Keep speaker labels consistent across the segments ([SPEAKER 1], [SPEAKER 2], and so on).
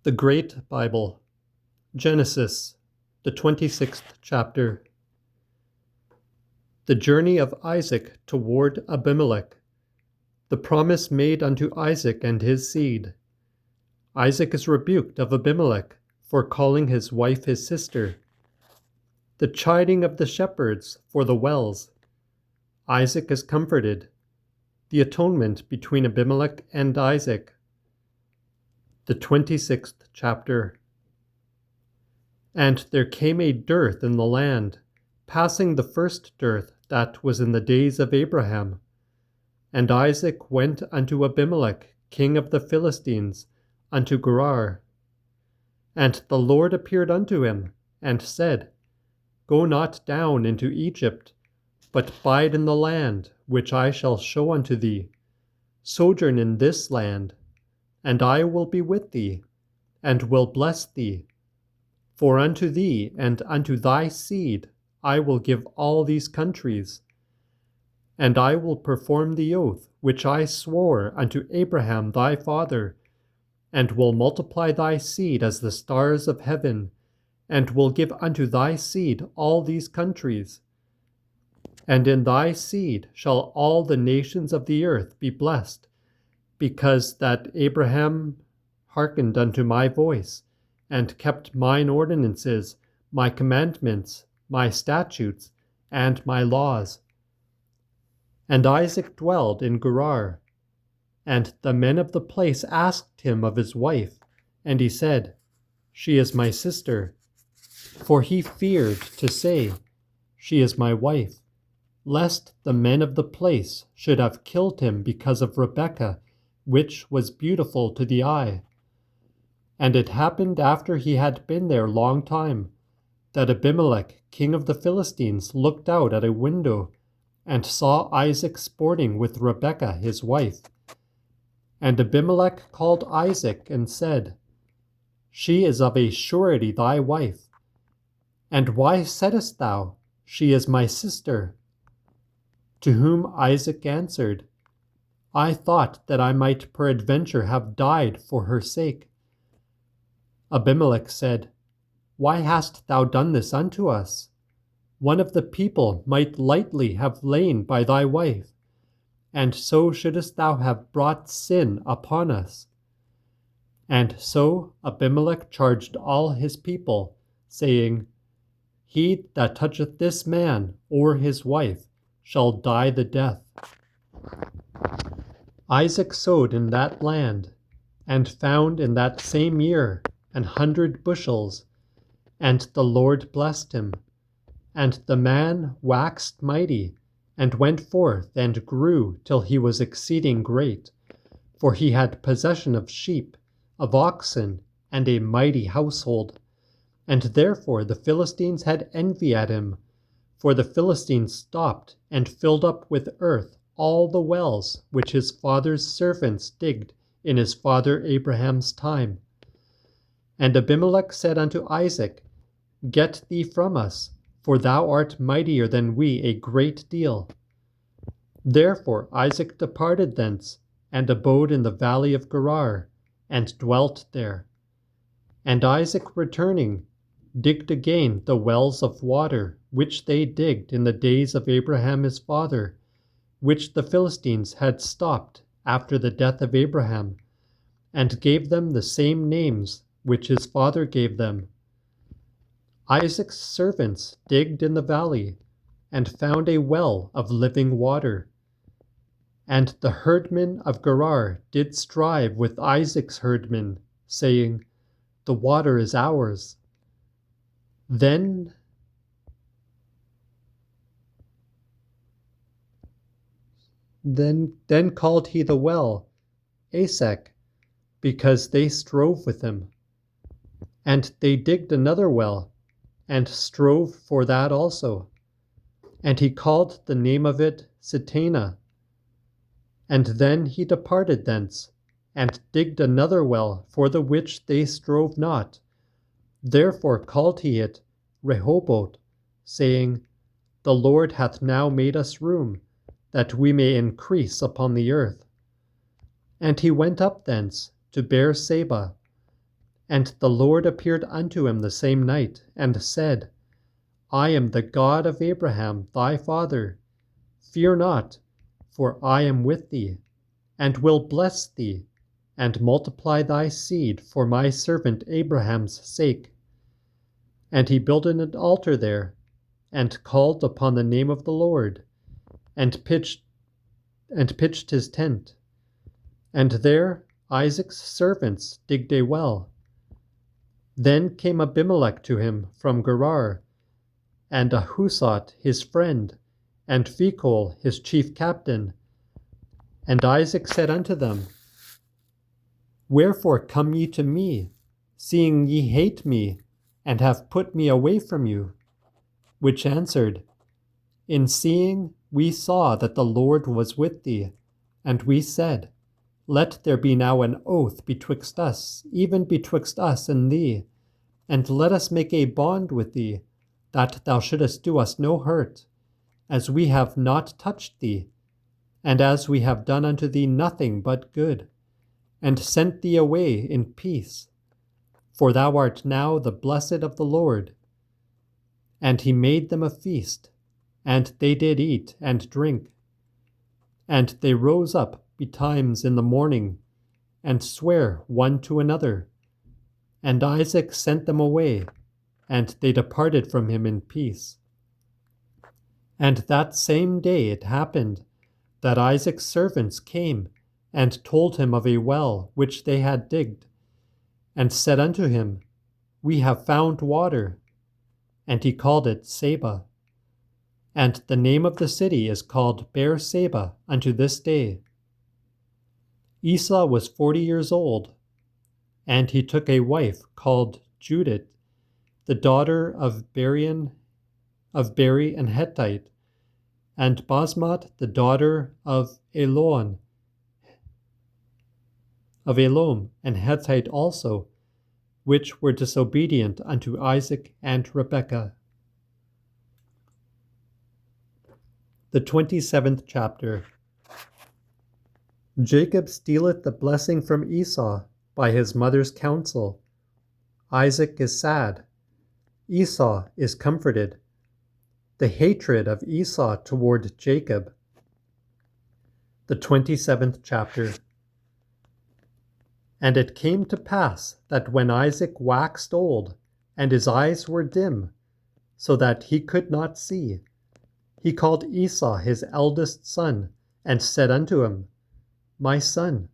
[SPEAKER 1] The Great Bible, Genesis, the 26th chapter. The journey of Isaac toward Abimelech, the promise made unto Isaac and his seed. Isaac is rebuked of Abimelech for calling his wife his sister. The chiding of the shepherds for the wells. Isaac is comforted. The atonement between Abimelech and Isaac. The 26th chapter. And there came a dearth in the land, passing the first dearth that was in the days of Abraham. And Isaac went unto Abimelech, king of the Philistines, unto Gerar. And the Lord appeared unto him, and said, Go not down into Egypt, but bide in the land which I shall show unto thee. Sojourn in this land, and I will be with thee, and will bless thee. For unto thee and unto thy seed I will give all these countries. And I will perform the oath which I swore unto Abraham thy father, and will multiply thy seed as the stars of heaven, and will give unto thy seed all these countries. And in thy seed shall all the nations of the earth be blessed, because that Abraham hearkened unto my voice, and kept mine ordinances, my commandments, my statutes, and my laws. And Isaac dwelled in Gerar. And the men of the place asked him of his wife, and he said, She is my sister. For he feared to say, She is my wife, lest the men of the place should have killed him because of Rebekah, which was beautiful to the eye. And it happened after he had been there long time, that Abimelech, king of the Philistines, looked out at a window, and saw Isaac sporting with Rebekah his wife. And Abimelech called Isaac, and said, She is of a surety thy wife. And why saidst thou, She is my sister? To whom Isaac answered, I thought that I might peradventure have died for her sake. Abimelech said, Why hast thou done this unto us? One of the people might lightly have lain by thy wife, and so shouldest thou have brought sin upon us. And so Abimelech charged all his people, saying, He that toucheth this man or his wife shall die the death. Isaac sowed in that land, and found in that same year 100 bushels, and the Lord blessed him. And the man waxed mighty, and went forth and grew till he was exceeding great, for he had possession of sheep, of oxen, and a mighty household. And therefore the Philistines had envy at him, for the Philistines stopped and filled up with earth all the wells which his father's servants digged in his father Abraham's time. And Abimelech said unto Isaac, Get thee from us, for thou art mightier than we a great deal. Therefore Isaac departed thence, and abode in the valley of Gerar, and dwelt there. And Isaac returning, digged again the wells of water, which they digged in the days of Abraham his father, which the Philistines had stopped after the death of Abraham, and gave them the same names which his father gave them. Isaac's servants digged in the valley, and found a well of living water. And the herdmen of Gerar did strive with Isaac's herdmen, saying, The water is ours. Then called he the well Esek, because they strove with him. And they digged another well, and strove for that also. And he called the name of it Sitana. And then he departed thence, and digged another well, for the which they strove not. Therefore called he it Rehoboth, saying, The Lord hath now made us room, that we may increase upon the earth. And he went up thence to Beer-sheba, And the Lord appeared unto him the same night, and said, I am the God of Abraham thy father. Fear not, for I am with thee, and will bless thee, and multiply thy seed for my servant Abraham's sake. And he built an altar there, and called upon the name of the Lord, and pitched his tent. And there Isaac's servants digged a well. Then came Abimelech to him from Gerar, and Ahuzat his friend, and Phicol his chief captain. And Isaac said unto them, Wherefore come ye to me, seeing ye hate me, and have put me away from you? Which answered, In seeing we saw that the Lord was with thee, and we said, Let there be now an oath betwixt us, even betwixt us and thee, and let us make a bond with thee, that thou shouldest do us no hurt, as we have not touched thee, and as we have done unto thee nothing but good, and sent thee away in peace. For thou art now the blessed of the Lord. And he made them a feast, and they did eat and drink. And they rose up betimes in the morning, and sware one to another. And Isaac sent them away, and they departed from him in peace. And that same day it happened that Isaac's servants came and told him of a well which they had digged, and said unto him, We have found water. And he called it Seba. And the name of the city is called Beer-seba unto this day. Esau was 40 years old, and he took a wife called Judith, the daughter of Beri an Hittite, and Basmat, the daughter of Elom an Hittite also, which were disobedient unto Isaac and Rebekah. The 27th chapter. Jacob stealeth the blessing from Esau by his mother's counsel. Isaac is sad. Esau is comforted. The hatred of Esau toward Jacob. The 27th chapter. And it came to pass that when Isaac waxed old, and his eyes were dim, so that he could not see, he called Esau his eldest son, and said unto him, My son.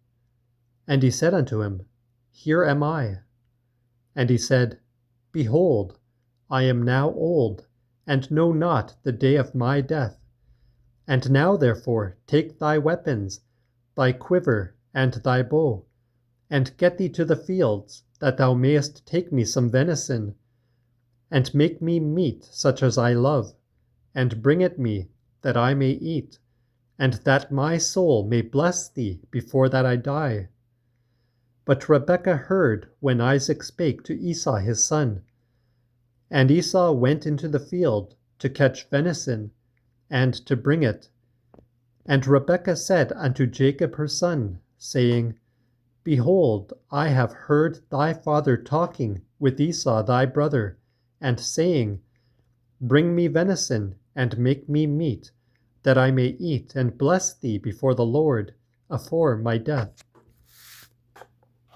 [SPEAKER 1] And he said unto him, Here am I. And he said, Behold, I am now old, and know not the day of my death. And now therefore take thy weapons, thy quiver, and thy bow, and get thee to the fields, that thou mayest take me some venison, and make me meat such as I love, and bring it me, that I may eat, and that my soul may bless thee before that I die. But Rebekah heard when Isaac spake to Esau his son. And Esau went into the field to catch venison, and to bring it. And Rebekah said unto Jacob her son, saying, Behold, I have heard thy father talking with Esau thy brother, and saying, Bring me venison, and make me meat, that I may eat and bless thee before the Lord, afore my death.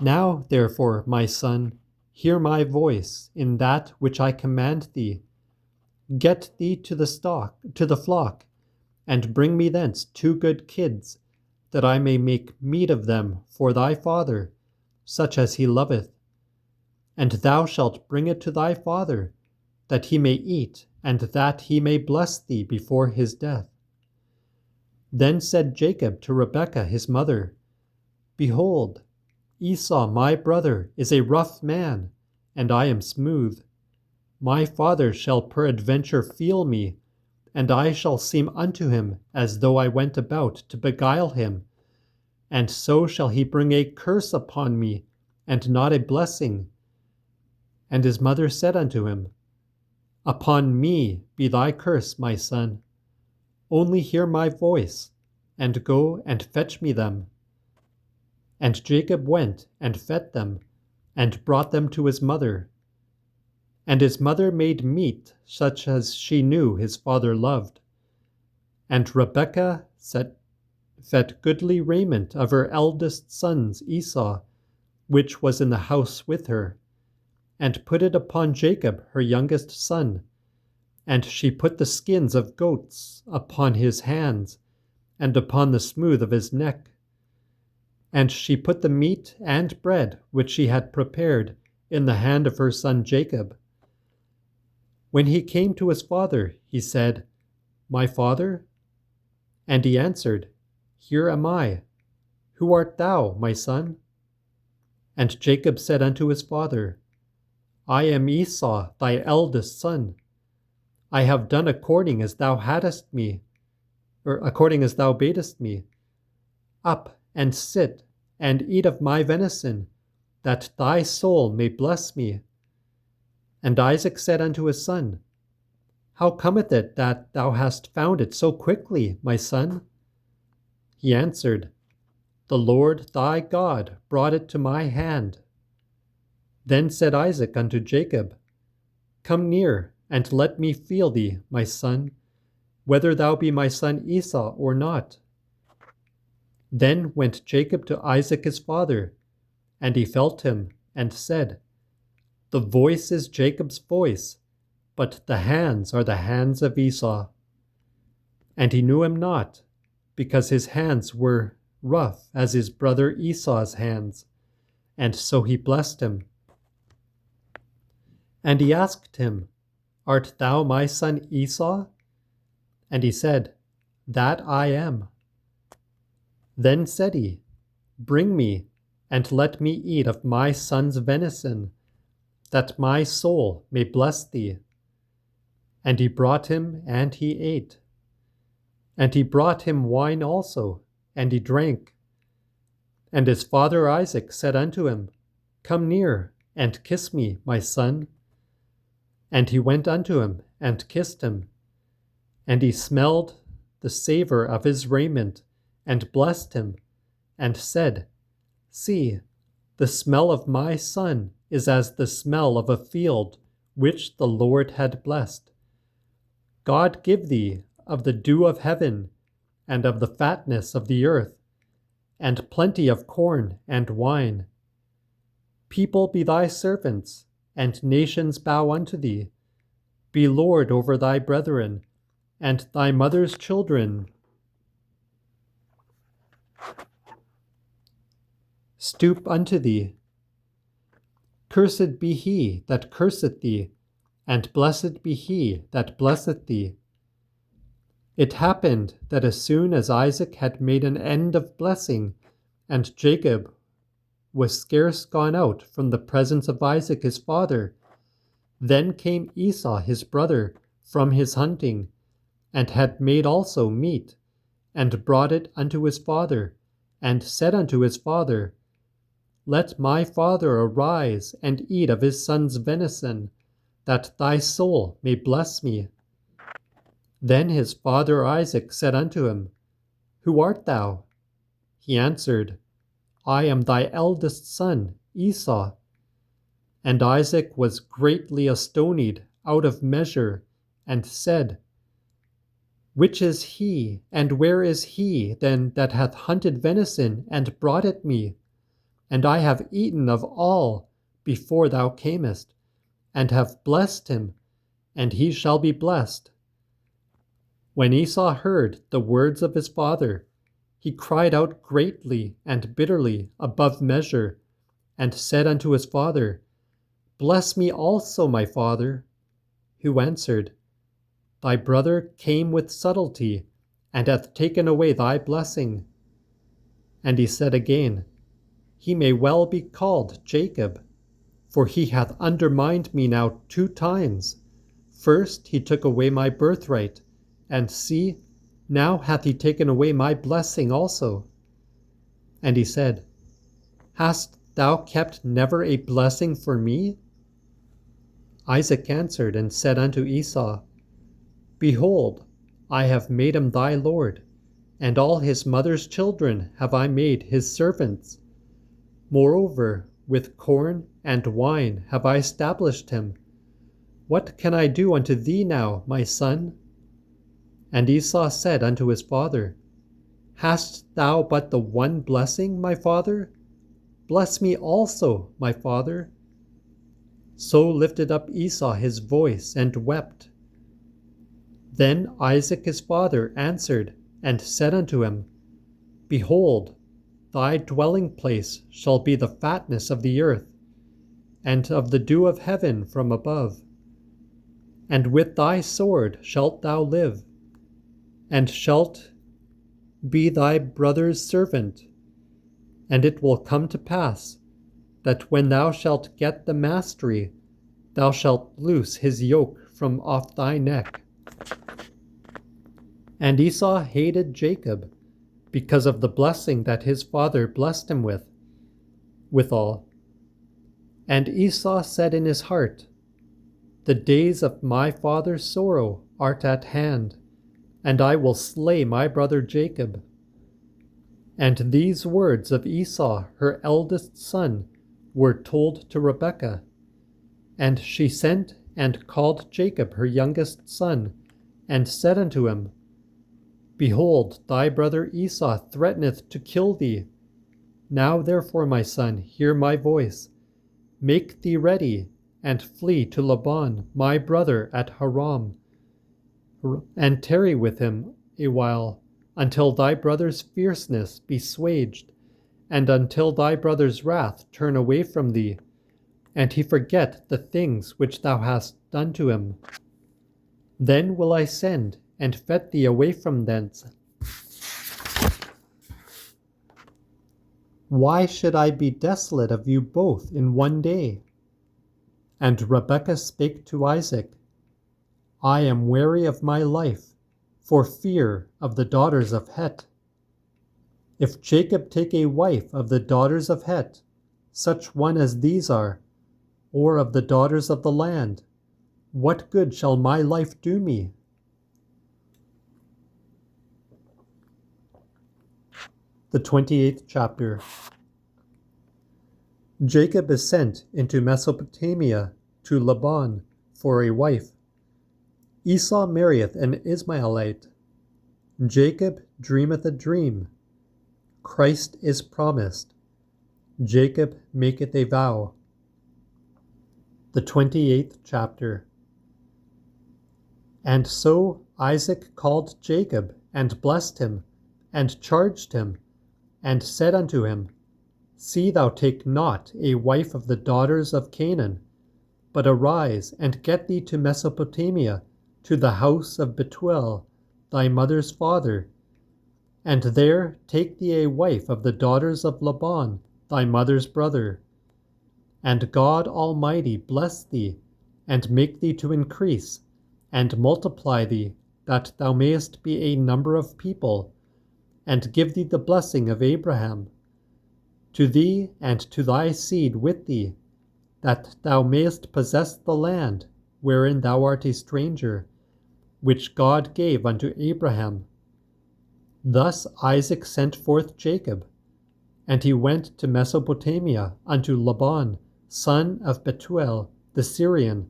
[SPEAKER 1] Now, therefore, my son, hear my voice in that which I command thee. Get thee to the flock, and bring me thence 2 good kids, that I may make meat of them for thy father, such as he loveth. And thou shalt bring it to thy father, that he may eat, and that he may bless thee before his death. Then said Jacob to Rebekah his mother, Behold, Esau my brother is a rough man, and I am smooth. My father shall peradventure feel me, and I shall seem unto him as though I went about to beguile him, and so shall he bring a curse upon me, and not a blessing. And his mother said unto him, Upon me be thy curse, my son. Only hear my voice, and go and fetch me them. And Jacob went and fed them, and brought them to his mother. And his mother made meat such as she knew his father loved. And Rebekah set goodly raiment of her eldest son's Esau, which was in the house with her, and put it upon Jacob her youngest son. And she put the skins of goats upon his hands, and upon the smooth of his neck. And she put the meat and bread which she had prepared in the hand of her son Jacob. When he came to his father, he said, My father? And he answered, Here am I. Who art thou, my son? And Jacob said unto his father, I am Esau, thy eldest son. I have done according as thou badest me. Up and sit and eat of my venison, that thy soul may bless me. And Isaac said unto his son, How cometh it that thou hast found it so quickly, my son? He answered, The Lord thy God brought it to my hand. Then said Isaac unto Jacob, Come near, and let me feel thee, my son, whether thou be my son Esau or not. Then went Jacob to Isaac his father, and he felt him, and said, The voice is Jacob's voice, but the hands are the hands of Esau. And he knew him not, because his hands were rough as his brother Esau's hands, and so he blessed him. And he asked him, Art thou my son Esau? And he said, That I am. Then said he, Bring me, and let me eat of my son's venison, that my soul may bless thee. And he brought him, and he ate. And he brought him wine also, and he drank. And his father Isaac said unto him, Come near, and kiss me, my son. And he went unto him, and kissed him. And he smelled the savour of his raiment, and blessed him, and said, See, the smell of my son is as the smell of a field which the Lord had blessed. God give thee of the dew of heaven, and of the fatness of the earth, and plenty of corn and wine. People be thy servants, and nations bow unto thee. Be Lord over thy brethren, and thy mother's children. Stoop unto thee. Cursed be he that curseth thee, and blessed be he that blesseth thee. It happened that as soon as Isaac had made an end of blessing, and Jacob was scarce gone out from the presence of Isaac his father, then came Esau his brother from his hunting, and had made also meat, and brought it unto his father, and said unto his father, Let my father arise and eat of his son's venison, that thy soul may bless me. Then his father Isaac said unto him, Who art thou? He answered, I am thy eldest son, Esau. And Isaac was greatly astonied out of measure, and said, Which is he, and where is he then that hath hunted venison, and brought it me? And I have eaten of all before thou camest, and have blessed him, and he shall be blessed. When Esau heard the words of his father, he cried out greatly and bitterly above measure, and said unto his father, Bless me also, my father. Who answered, Thy brother came with subtlety, and hath taken away thy blessing. And he said again, He may well be called Jacob, for he hath undermined me now 2 times. First he took away my birthright, and see, now hath he taken away my blessing also. And he said, Hast thou kept never a blessing for me? Isaac answered and said unto Esau, Behold, I have made him thy lord, and all his mother's children have I made his servants. Moreover, with corn and wine have I established him. What can I do unto thee now, my son? And Esau said unto his father, Hast thou but the one blessing, my father? Bless me also, my father. So lifted up Esau his voice and wept. Then Isaac his father answered and said unto him, Behold, thy dwelling place shall be the fatness of the earth, and of the dew of heaven from above. And with thy sword shalt thou live, and shalt be thy brother's servant. And it will come to pass, that when thou shalt get the mastery, thou shalt loose his yoke from off thy neck. And Esau hated Jacob, because of the blessing that his father blessed him withal. And Esau said in his heart, The days of my father's sorrow are at hand, and I will slay my brother Jacob. And these words of Esau, her eldest son, were told to Rebekah. And she sent and called Jacob her youngest son, and said unto him, Behold, thy brother Esau threateneth to kill thee. Now therefore, my son, hear my voice. Make thee ready, and flee to Laban, my brother, at Haram, and tarry with him a while, until thy brother's fierceness be assuaged, and until thy brother's wrath turn away from thee, and he forget the things which thou hast done to him. Then will I send and fetch thee away from thence. Why should I be desolate of you both in one day? And Rebekah spake to Isaac, I am weary of my life, for fear of the daughters of Het. If Jacob take a wife of the daughters of Het, such one as these are, or of the daughters of the land, what good shall my life do me? The 28th chapter. Jacob is sent into Mesopotamia to Laban for a wife. Esau marrieth an Ishmaelite. Jacob dreameth a dream. Christ is promised. Jacob maketh a vow. The 28th chapter. And so Isaac called Jacob, and blessed him, and charged him, and said unto him, See thou take not a wife of the daughters of Canaan, but arise and get thee to Mesopotamia, to the house of Bethuel, thy mother's father, and there take thee a wife of the daughters of Laban, thy mother's brother. And God Almighty bless thee, and make thee to increase, and multiply thee, that thou mayest be a number of people, and give thee the blessing of Abraham, to thee and to thy seed with thee, that thou mayest possess the land wherein thou art a stranger, which God gave unto Abraham. Thus Isaac sent forth Jacob, and he went to Mesopotamia unto Laban, son of Bethuel the Syrian,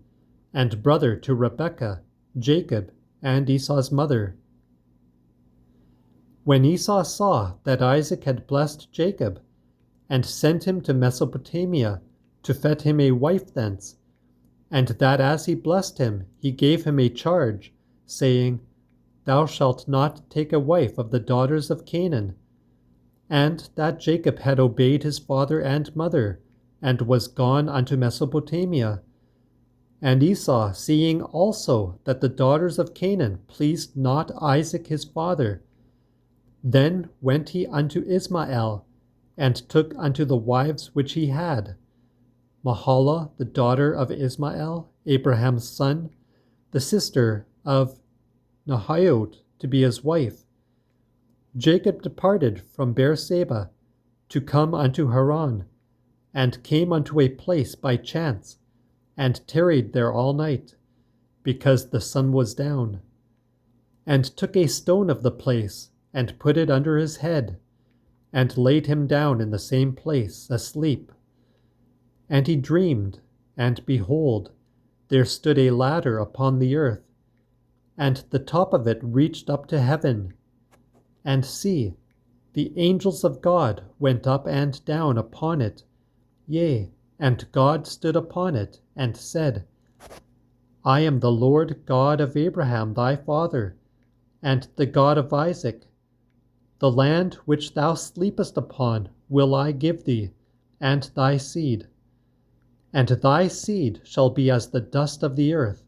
[SPEAKER 1] and brother to Rebekah, Jacob, and Esau's mother. When Esau saw that Isaac had blessed Jacob, and sent him to Mesopotamia to fetch him a wife thence, and that as he blessed him he gave him a charge, saying, Thou shalt not take a wife of the daughters of Canaan, and that Jacob had obeyed his father and mother, and was gone unto Mesopotamia. And Esau, seeing also that the daughters of Canaan pleased not Isaac his father, then went he unto Ishmael, and took unto the wives which he had, Mahalath the daughter of Ishmael, Abraham's son, the sister of Nahiot, to be his wife. Jacob departed from Beersheba to come unto Haran, and came unto a place by chance, and tarried there all night, because the sun was down, and took a stone of the place, and put it under his head, and laid him down in the same place, asleep. And he dreamed, and behold, there stood a ladder upon the earth, and the top of it reached up to heaven. And see, the angels of God went up and down upon it. Yea, and God stood upon it, and said, I am the Lord God of Abraham thy father, and the God of Isaac. The land which thou sleepest upon will I give thee, and thy seed. And thy seed shall be as the dust of the earth,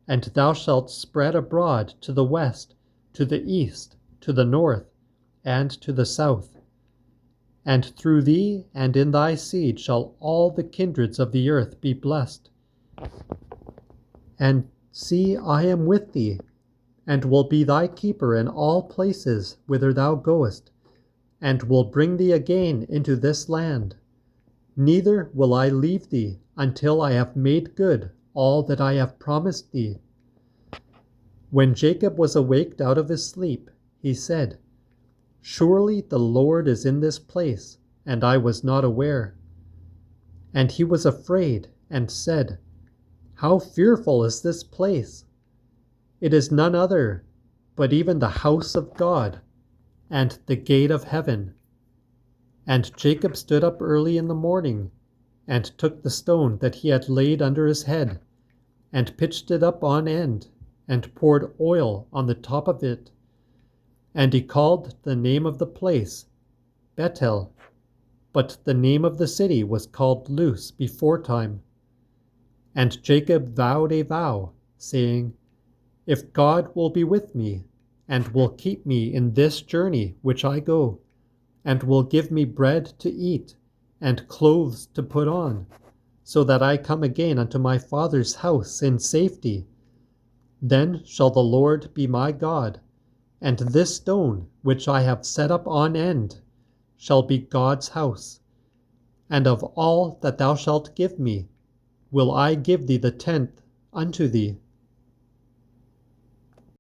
[SPEAKER 1] and thou shalt spread abroad to the west, to the east, to the north, and to the south. And through thee and in thy seed shall all the kindreds of the earth be blessed. And see, I am with thee, and will be thy keeper in all places whither thou goest, and will bring thee again into this land. Neither will I leave thee until I have made good all that I have promised thee. When Jacob was awaked out of his sleep, he said, Surely the Lord is in this place, and I was not aware. And he was afraid, and said, How fearful is this place! It is none other, but even the house of God, and the gate of heaven. And Jacob stood up early in the morning, and took the stone that he had laid under his head, and pitched it up on end, and poured oil on the top of it. And he called the name of the place Bethel, but the name of the city was called Luz beforetime. And Jacob vowed a vow, saying, If God will be with me, and will keep me in this journey which I go, and will give me bread to eat, and clothes to put on, so that I come again unto my father's house in safety, then shall the Lord be my God, and this stone which I have set up on end shall be God's house. And of all that thou shalt give me, will I give thee the tenth unto thee.